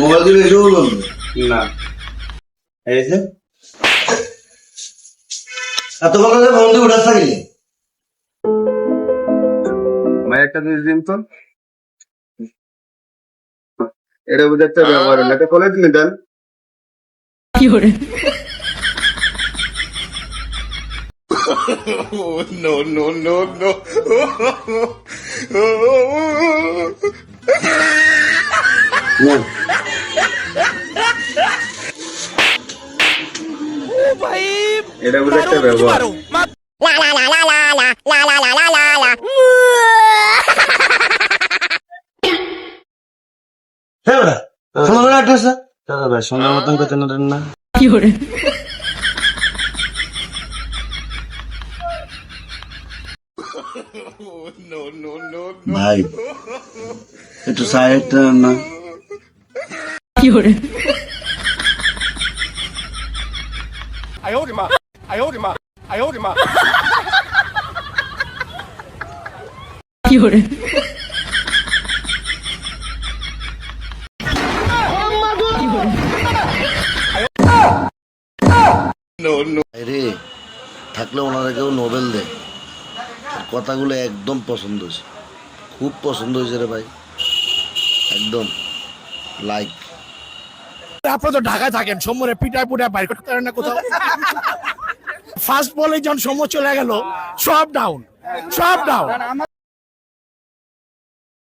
mobile দিলে এসেও বলবো না এই যে এত বলতে বন্ধু উঠাস থাকলে ভাই একটা জিনিস দিন তো এটা বুঝে একটা ব্যবহার হলো এটা করে দিন দেন এটা বুঝে একটা ব্যবহার হ্যাঁ ওরা শোনো না একটা দাদা ভাই সোনার মতন করতে নেন না ভাই একটু সাইড না রে থাকলে ওনারা কেউ নোবেল দেয় কথাগুলো একদম পছন্দ হয়েছে খুব পছন্দ হয়েছে রে ভাই একদম লাইক আপনারা তো ঢাকায় থাকেন সোমবারে পিটায় পুটায় বাইর করতে পারেন না কোথাও ফার্স্ট বলে যখন সময় চলে গেল সব ডাউন